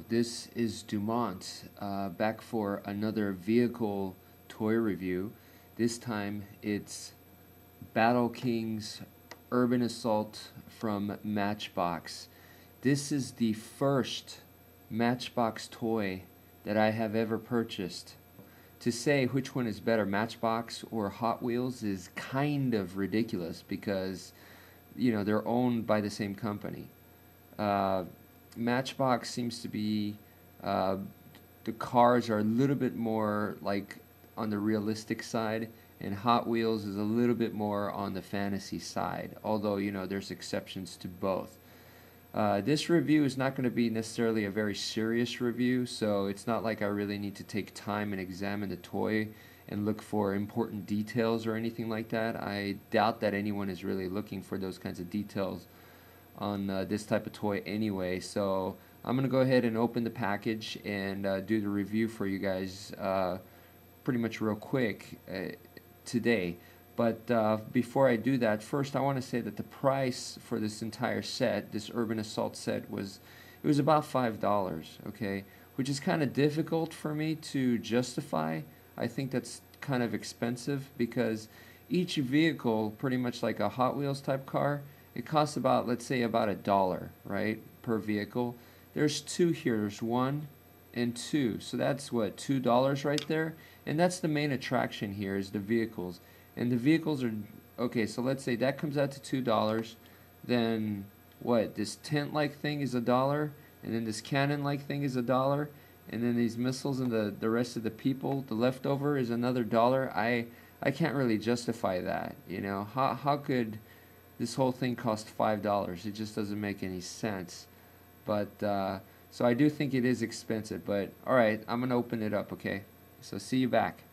This is Dumont, back for another vehicle toy review. This time it's Battle King's Urban Assault from Matchbox. This is the first Matchbox toy that I have ever purchased. To say which one is better, Matchbox or Hot Wheels, is kind of ridiculous because, you know, they're owned by the same company. Matchbox seems to be, the cars are a little bit more like on the realistic side, and Hot Wheels is a little bit more on the fantasy side, although, you know, there's exceptions to both. This review is not going to be necessarily a very serious review, so it's not like I really need to take time and examine the toy and look for important details or anything like that. I doubt that anyone is really looking for those kinds of details on this type of toy anyway, so I'm gonna go ahead and open the package and do the review for you guys pretty much real quick today. But before I do that, first I want to say that the price for this entire set, this Urban Assault set, was about $5, okay, which is kind of difficult for me to justify. I think that's kind of expensive because each vehicle, pretty much like a Hot Wheels type car, it costs about, let's say, about $1, right, per vehicle. There's two here. There's one and two. So that's what, $2 right there? And that's the main attraction here, is the vehicles. And the vehicles are, okay, so let's say that comes out to $2. Then what, this tent-like thing is $1, and then this cannon-like thing is $1, and then these missiles and the rest of the people, the leftover, is another $1. I can't really justify that, you know. How could this whole thing cost $5? It just doesn't make any sense. But so I do think it is expensive, but alright, I'm gonna open it up, okay? So see you back.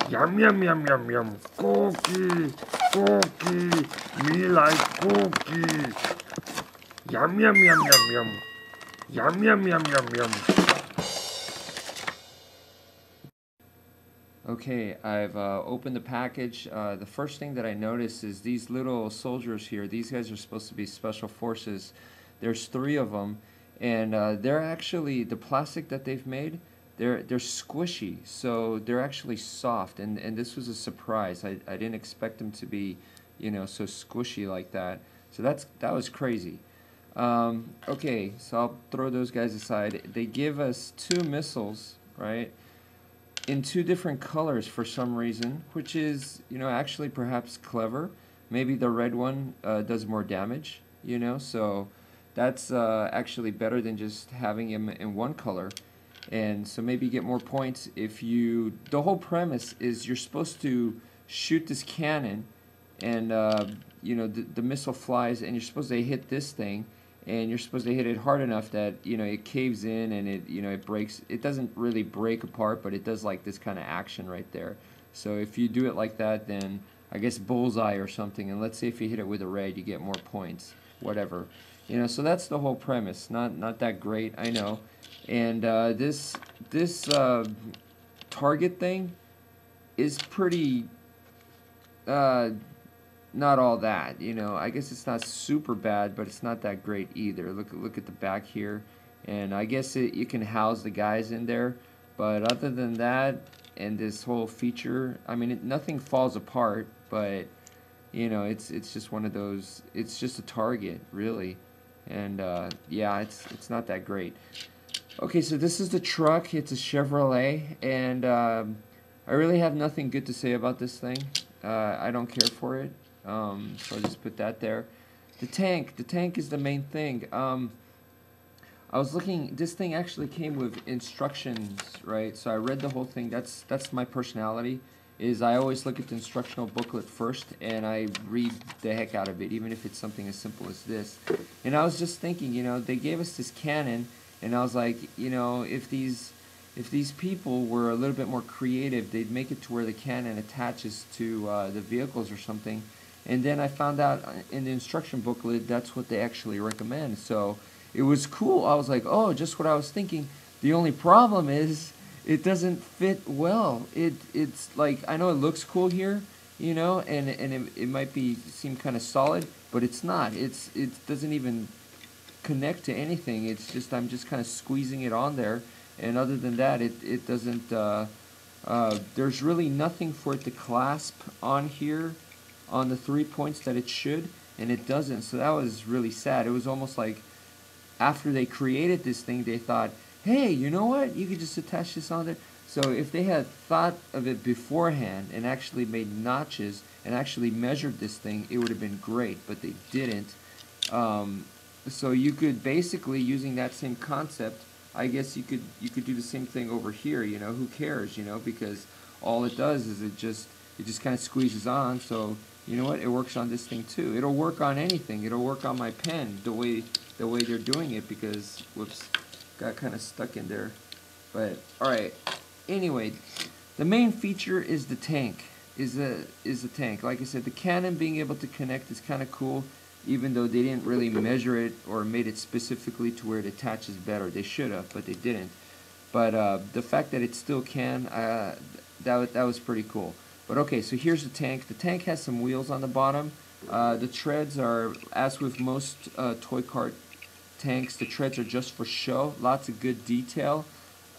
Yum yum yum yum yum. Cookie, cookie. Me like cookie. Yum yum yum yum yum. Yum yum yum yum yum. Okay, I've opened the package. The first thing that I noticed is these little soldiers here. These guys are supposed to be special forces. There's 3 of them, and they're actually, the plastic that they've made, they're squishy, so they're actually soft, and this was a surprise. I didn't expect them to be, you know, so squishy like that. So that was crazy. Okay, so I'll throw those guys aside. They give us 2 missiles, right, in 2 different colors for some reason, which is, you know, actually perhaps clever. Maybe the red one does more damage, you know, so that's actually better than just having him in one color. And so maybe you get more points if you, the whole premise is you're supposed to shoot this cannon, and you know, the missile flies, and you're supposed to hit this thing, and you're supposed to hit it hard enough that, you know, it caves in, and it, you know, it breaks. It doesn't really break apart, but it does like this kind of action right there. So if you do it like that, then I guess bullseye or something, and let's say if you hit it with a red, you get more points, whatever, you know. So that's the whole premise. Not that great, I know. And this target thing is pretty not all that, you know. I guess it's not super bad, but it's not that great either. Look at the back here, and I guess you can house the guys in there, but other than that, and this whole feature, I mean, nothing falls apart, but you know, it's just one of those. It's just a target, really, and yeah, it's not that great. Okay, so this is the truck. It's a Chevrolet, and I really have nothing good to say about this thing. I don't care for it. So I'll just put that there. The tank is the main thing. I was looking, this thing actually came with instructions, right? So I read the whole thing. That's my personality, is I always look at the instructional booklet first, and I read the heck out of it, even if it's something as simple as this. And I was just thinking, you know, they gave us this cannon, and I was like, you know, if these people were a little bit more creative, they'd make it to where the cannon attaches to the vehicles or something. And then I found out in the instruction booklet that's what they actually recommend. So it was cool. I was like, oh, just what I was thinking. The only problem is it doesn't fit well. It's like, I know it looks cool here, you know, and it might seem kind of solid, but it's not. It doesn't even connect to anything. It's just I'm just kind of squeezing it on there, and other than that, it doesn't. There's really nothing for it to clasp on here, on the 3 points that it should, and it doesn't. So that was really sad. It was almost like after they created this thing, they thought, hey, you know what? You could just attach this on there. So if they had thought of it beforehand and actually made notches and actually measured this thing, it would have been great, but they didn't. So you could basically, using that same concept, I guess you could do the same thing over here. You know, who cares? You know, because all it does is it just kind of squeezes on. So you know what? It works on this thing too. It'll work on anything. It'll work on my pen the way they're doing it, because whoops, got kind of stuck in there. But all right. Anyway, the main feature is the tank. Is the tank. Like I said, the cannon being able to connect is kind of cool, even though they didn't really measure it or made it specifically to where it attaches better. They should have, but they didn't. But the fact that it still can, that was pretty cool. But okay, so here's the tank. The tank has some wheels on the bottom. The treads are, as with most toy cart tanks, the treads are just for show. Lots of good detail.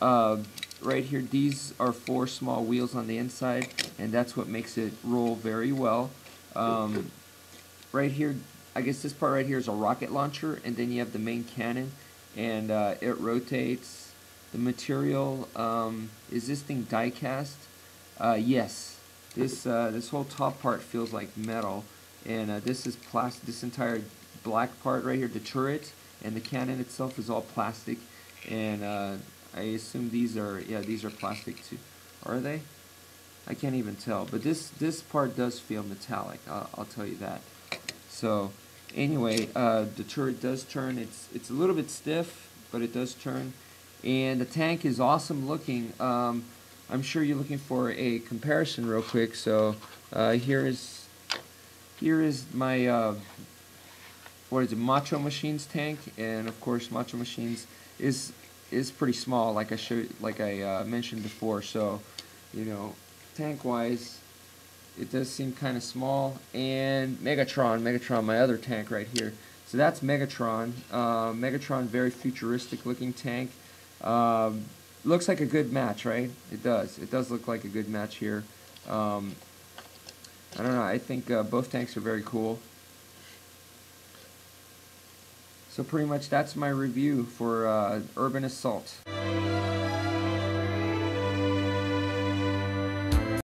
Right here, these are 4 small wheels on the inside, and that's what makes it roll very well. Right here, I guess this part right here is a rocket launcher, and then you have the main cannon, and it rotates. The material, is this thing die cast? Yes. This whole top part feels like metal, and this is plastic. This entire black part right here, the turret, and the cannon itself is all plastic, and I assume these are plastic too. Are they? I can't even tell. But this part does feel metallic. I'll tell you that. So anyway, the turret does turn. It's a little bit stiff, but it does turn. And the tank is awesome looking. I'm sure you're looking for a comparison real quick. So here is my what is it, Macho Machines tank, and of course Macho Machines is pretty small, like I mentioned before. So, you know, tank wise, it does seem kind of small. And Megatron, my other tank right here. So that's Megatron. Megatron, very futuristic looking tank. Looks like a good match, right? It does. It does look like a good match here. I don't know. I think both tanks are very cool. So pretty much that's my review for Urban Assault.